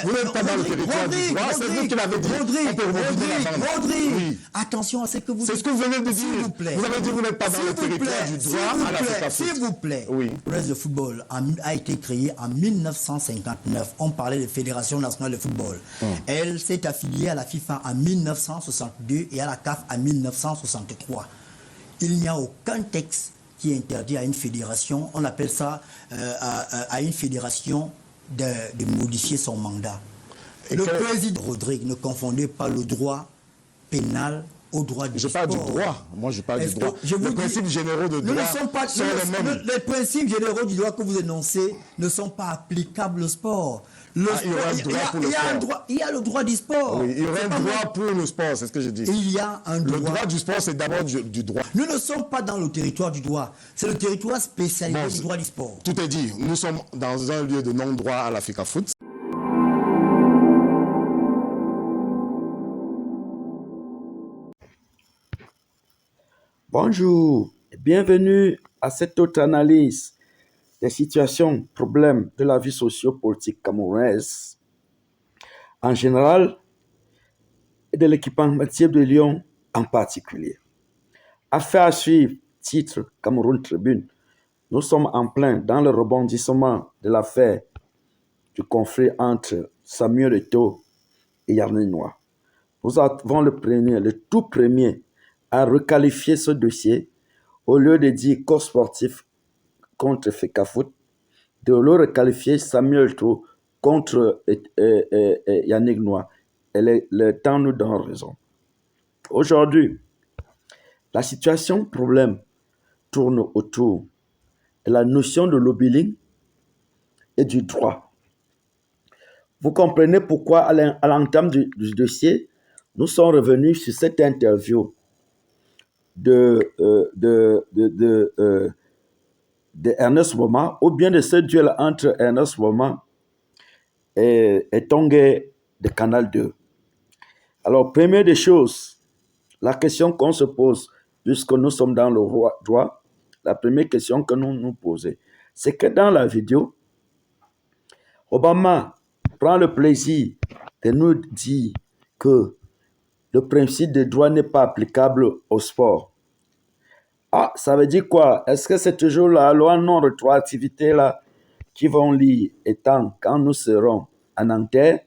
vous n'êtes pas dans le territoire du droit, c'est vous qui l'avez dit. Rodrigue, attention à ce que vous dites. C'est ce que vous venez de dire. S'il vous plaît. Vous avez dit que vous n'êtes pas dans le territoire du droit à l'Africa Foot. S'il vous plaît. Oui. Le reste de football a été créé en 1959. On parlait de Fédération nationale de football. Elle s'est affiliée à la FIFA en 1962 et à la CAF en 1963. Il n'y a aucun texte qui interdit à une fédération, on appelle ça, à une fédération de modifier son mandat. Le président Rodrigue ne confondait pas le droit pénal au droit du sport. Je parle du droit. Moi, je parle du droit. Les principes généraux de droit sont les mêmes. Les principes généraux du droit que vous énoncez ne sont pas applicables au sport. Il y aura un droit pour le sport. Il y a le droit du sport. Oui, il y aura un droit pour le sport, c'est ce que je dis. Il y a un droit. Le droit du sport, c'est d'abord du droit. Nous ne sommes pas dans le territoire du droit. C'est le territoire spécialisé du droit du sport. Tout est dit. Nous sommes dans un lieu de non-droit à l'Africa Foot. Bonjour et bienvenue à cette autre analyse des situations, problèmes de la vie socio-politique camerounaise en général et de l'équipementier de Lyon en particulier. Affaire à suivre, titre Cameroun Tribune. Nous sommes en plein dans le rebondissement de l'affaire du conflit entre Samuel Eto'o et Yannick Noah. Nous avons le tout premier à requalifier ce dossier au lieu de dire corps sportif contre FECAFOOT, de le requalifier Samuel Eto'o contre Yannick Noah. Et le temps nous donne raison. Aujourd'hui, la situation problème tourne autour de la notion de lobbying et du droit. Vous comprenez pourquoi à l'entame du dossier, nous sommes revenus sur cette interview de Ernest Boma, ou bien de ce duel entre Ernest Boma et Tongué de Canal 2. Alors, première des choses, la question qu'on se pose, puisque nous sommes dans le droit, la première question que nous nous posons, c'est que dans la vidéo, Obama prend le plaisir de nous dire que le principe de droit n'est pas applicable au sport. Ah, ça veut dire quoi? Est-ce que c'est toujours la loi non-rétroactivité là qui vont lire étant quand nous serons en Nanterre?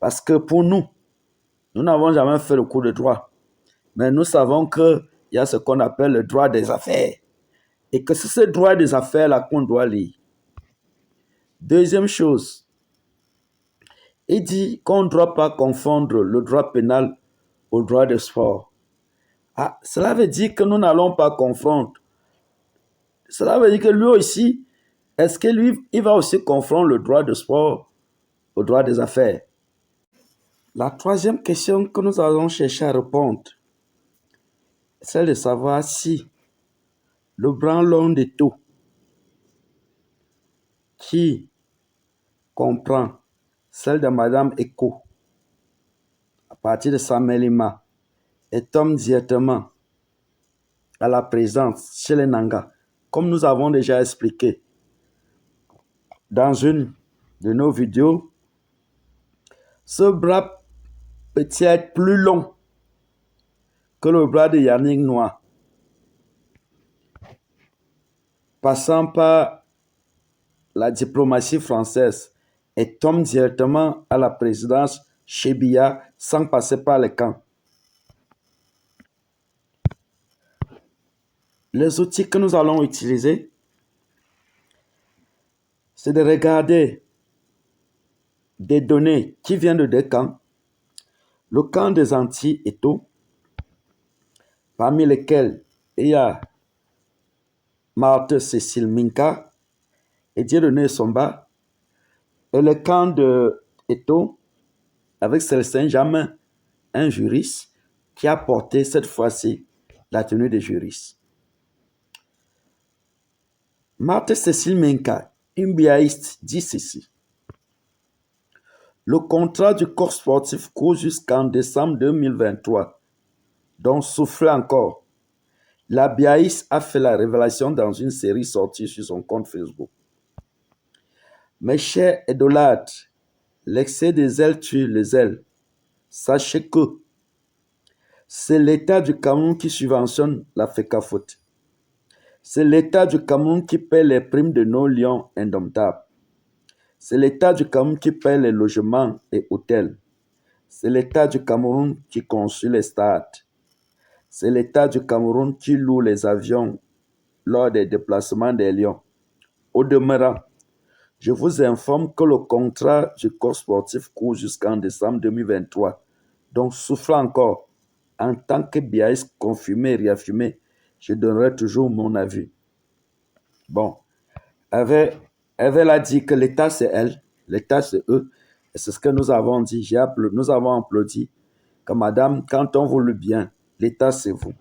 Parce que pour nous n'avons jamais fait le cours de droit. Mais nous savons qu'il y a ce qu'on appelle le droit des affaires. Et que c'est ce droit des affaires là qu'on doit lire. Deuxième chose, il dit qu'on ne doit pas confondre le droit pénal au droit de sport. Ah, cela veut dire que nous n'allons pas confondre. Cela veut dire que lui aussi, est-ce que lui, il va aussi confondre le droit de sport au droit des affaires? La troisième question que nous allons chercher à répondre, c'est celle de savoir si le branlon d'Eto'o, qui comprend celle de Madame Eko, à partir de Samuel Lima, et tombe directement à la présence chez les Nanga, comme nous avons déjà expliqué dans une de nos vidéos. Ce bras peut être plus long que le bras de Yannick Noah, passant par la diplomatie française et tombe directement à la présidence chez Biya sans passer par les camps. Les outils que nous allons utiliser, c'est de regarder des données qui viennent de deux camps. Le camp des anti-Eto'o, parmi lesquels il y a Marthe Cécile Minka et Dieudonné Somba, et le camp de Eto'o avec Célestin Jamin, un juriste qui a porté cette fois-ci la tenue de juriste. Marthe Cécile Minka, une biaïste, dit ceci. Le contrat du corps sportif court jusqu'en décembre 2023, dont souffle encore. La biaïste a fait la révélation dans une série sortie sur son compte Facebook. Mes chers idolâtres, L'excès des ailes tue les ailes. Sachez que c'est l'État du Cameroun qui subventionne la FECAFOOT. C'est l'État du Cameroun qui paie les primes de nos lions indomptables. C'est l'État du Cameroun qui paie les logements et hôtels. C'est l'État du Cameroun qui construit les stades. C'est l'État du Cameroun qui loue les avions lors des déplacements des lions. Au demeurant, je vous informe que le contrat du corps sportif court jusqu'en décembre 2023. Donc, souffle encore. En tant que biaïste confirmé et réaffirmé, je donnerai toujours mon avis. Bon, elle a dit que l'État c'est elle, l'État c'est eux. Et c'est ce que nous avons dit. Nous avons applaudi que madame, quand on veut le bien, l'État c'est vous.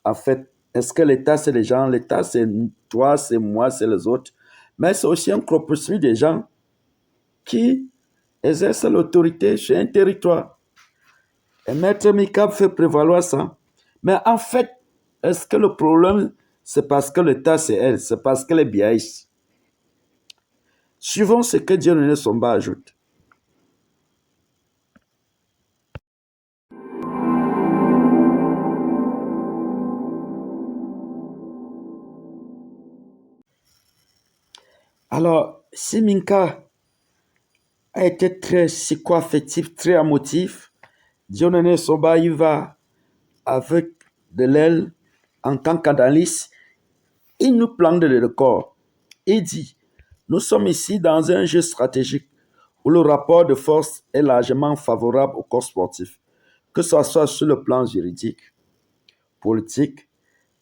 En fait, est-ce que l'État c'est les gens? L'État c'est toi, c'est moi, c'est les autres. Mais c'est aussi un corpus des gens qui exercent l'autorité sur un territoire. Et Maître Mika fait prévaloir ça. Mais en fait, est-ce que le problème, c'est parce que l'État c'est elle, c'est parce qu'elle est biaïste? Suivons ce que Dieudonné Somba ajoute. Alors, si Minka a été très psycho-affectif, très émotif, Dieudonné Somba y va avec de l'aile en tant qu'analyste. Il nous plante le décor. Il dit, nous sommes ici dans un jeu stratégique où le rapport de force est largement favorable au corps sportif, que ce soit sur le plan juridique, politique,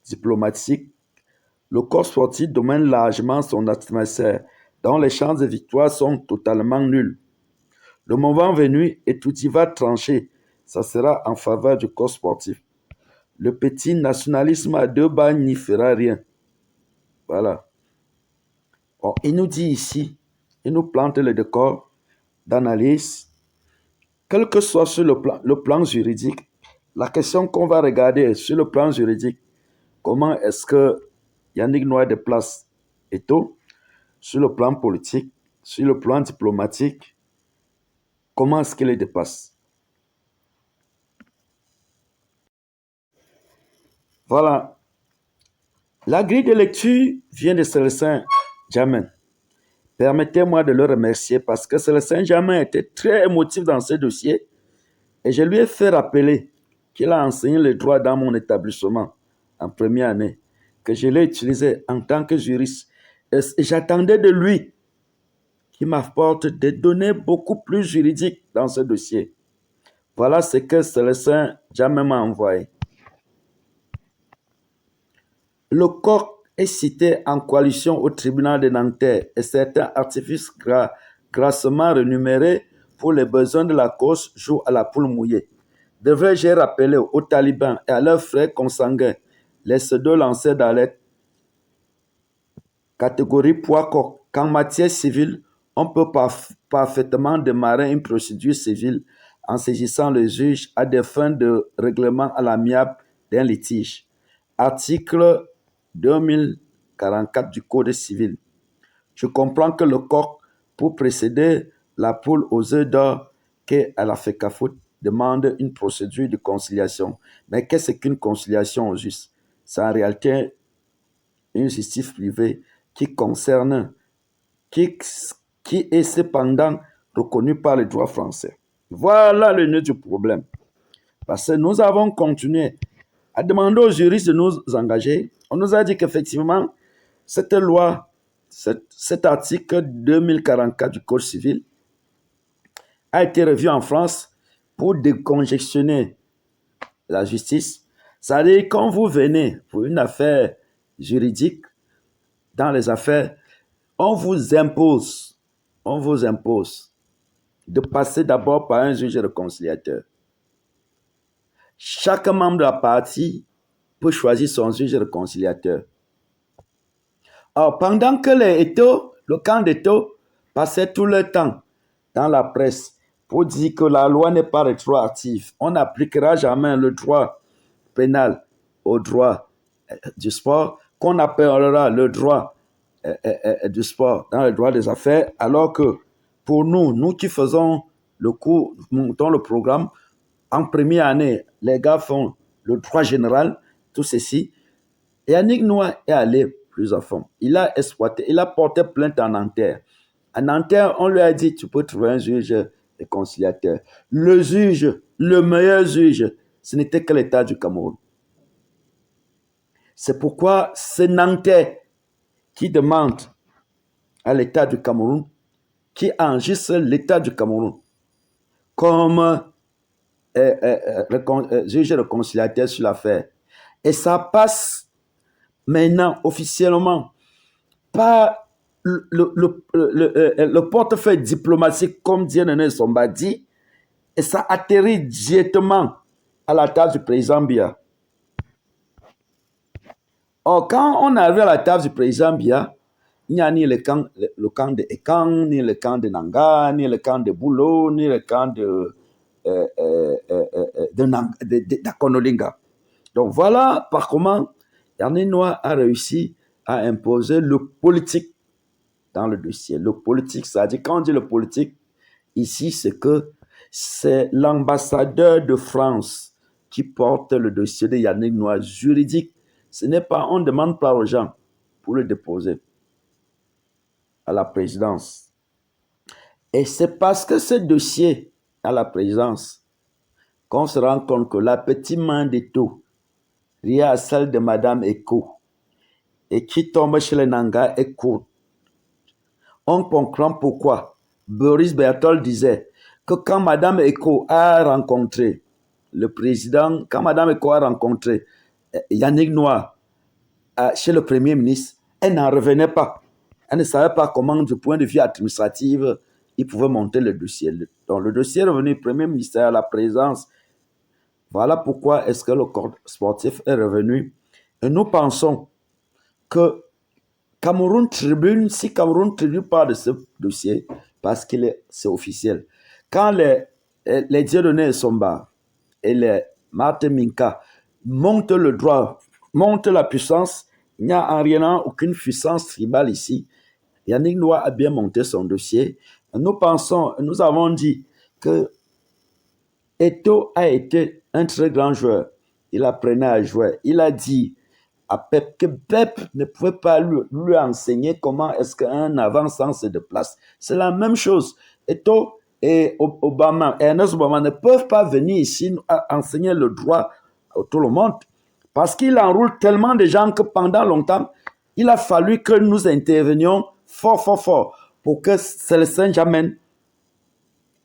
diplomatique. Le corps sportif domine largement son adversaire, dont les chances de victoire sont totalement nulles. Le moment venu, et tout y va trancher, ça sera en faveur du corps sportif. Le petit nationalisme à deux bagnes n'y fera rien. Voilà. Bon, il nous dit ici, il nous plante le décor d'analyse, quel que soit sur le plan juridique. La question qu'on va regarder sur le plan juridique, comment est-ce que Yannick Noir déplace Eto'o? Sur le plan politique, sur le plan diplomatique, comment est-ce qu'il les dépasse? Voilà. La grille de lecture vient de Célestin Djamène. Permettez-moi de le remercier parce que Célestin Djamène était très émotif dans ce dossier et je lui ai fait rappeler qu'il a enseigné le droit dans mon établissement en première année, que je l'ai utilisé en tant que juriste. Et j'attendais de lui qu'il m'apporte des données beaucoup plus juridiques dans ce dossier. Voilà ce que Célestin Djamène m'a envoyé. Le COC est cité en coalition au tribunal de Nanterre et certains artifices grassement rémunérés pour les besoins de la cause jouent à la poule mouillée. Devrais-je rappeler aux talibans et à leurs frères consanguins les pseudo-lanceurs d'alerte catégorie poids coq qu'en matière civile, on peut parfaitement démarrer une procédure civile en saisissant le juge à des fins de règlement à l'amiable d'un litige. Article 2044 du Code civil. Je comprends que le coq, pour précéder la poule aux œufs d'or qu'est à la FECAFOOT, demande une procédure de conciliation. Mais qu'est-ce qu'une conciliation au juste? C'est en réalité une justice privée qui concerne, qui est cependant reconnue par le droit français. Voilà le nœud du problème. Parce que nous avons continué à demander aux juristes de nous engager. On nous a dit qu'effectivement, cette loi, cet article 2044 du Code civil a été revu en France pour décongestionner la justice. C'est-à-dire, quand vous venez pour une affaire juridique, dans les affaires, on vous impose de passer d'abord par un juge réconciliateur. Chaque membre de la partie peut choisir son juge réconciliateur. Alors, pendant que le camp d'Eto'o passait tout le temps dans la presse pour dire que la loi n'est pas rétroactive, on n'appliquera jamais le droit pénal au droit du sport, qu'on appellera le droit du sport dans le droit des affaires, alors que pour nous qui faisons le cours, montons le programme, en première année, les gars font le droit général, tout ceci. Et Yannick Noah est allé plus à fond. Il a exploité, il a porté plainte à Nanterre. À Nanterre, on lui a dit, tu peux trouver un juge et conciliateur. Le juge, le meilleur juge, ce n'était que l'État du Cameroun. C'est pourquoi c'est Nanterre qui demande à l'État du Cameroun, qui enregistre l'État du Cameroun comme juge réconciliateur sur l'affaire. Et ça passe maintenant officiellement par le portefeuille diplomatique, comme Dieudonné Somba dit, et ça atterrit directement à la table du président Biya. Or, quand on arrive à la table du président Biya, il n'y a ni le camp de Ekang, ni le camp de Nanga, ni le camp de Boulo, ni le camp d'Akonolinga. Donc voilà par comment Yannick Noah a réussi à imposer le politique dans le dossier. Le politique, c'est-à-dire, quand on dit le politique, ici, c'est que c'est l'ambassadeur de France qui porte le dossier de Yannick Noah juridique. Ce n'est pas, on ne demande pas aux gens pour le déposer à la présidence. Et c'est parce que ce dossier à la présidence qu'on se rend compte que la petite main d'Eto liée à celle de Madame Eko et qui tombe chez les Nanga est courte. On comprend pourquoi Boris Berthold disait que quand Madame Eko a rencontré le président, quand Madame Eko a rencontré Yannick Noah chez le Premier ministre, elle n'en revenait pas. Elle ne savait pas comment, du point de vue administratif, il pouvait monter le dossier. Donc le dossier est revenu au Premier ministère à la présidence. Voilà pourquoi est-ce que le corps sportif est revenu. Et nous pensons que Cameroun Tribune, si Cameroun Tribune parle de ce dossier, parce que c'est officiel, quand les Dieudonné Somba et les Martin Minka montent le droit, montent la puissance, il n'y a en rien aucune puissance tribale ici. Yannick Noah a bien monté son dossier. Nous pensons, nous avons dit que Eto'o a été un très grand joueur. Il apprenait à jouer. Il a dit à Pep que Pep ne pouvait pas lui enseigner comment est-ce qu'un avant-centre se déplace. C'est la même chose. Eto'o et Obama, Ernest Obama ne peuvent pas venir ici enseigner le droit à tout le monde parce qu'il enroule tellement de gens que pendant longtemps, il a fallu que nous intervenions fort pour que Célestin Jamin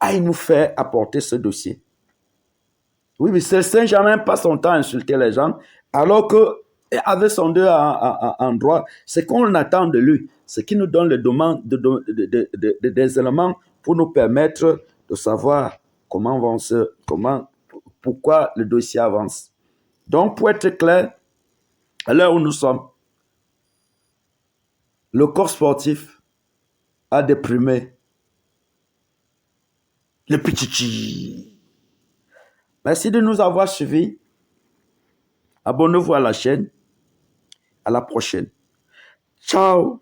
aille nous faire apporter ce dossier. Oui, mais Célestin Jamin passe son temps à insulter les gens alors que avec son deux en droit, c'est qu'on attend de lui, c'est qu'il nous donne des éléments pour nous permettre de savoir pourquoi le dossier avance. Donc, pour être clair, à l'heure où nous sommes, le corps sportif a déprimé le Pichichi. Merci de nous avoir suivis. Abonnez-vous à la chaîne. À la prochaine. Ciao.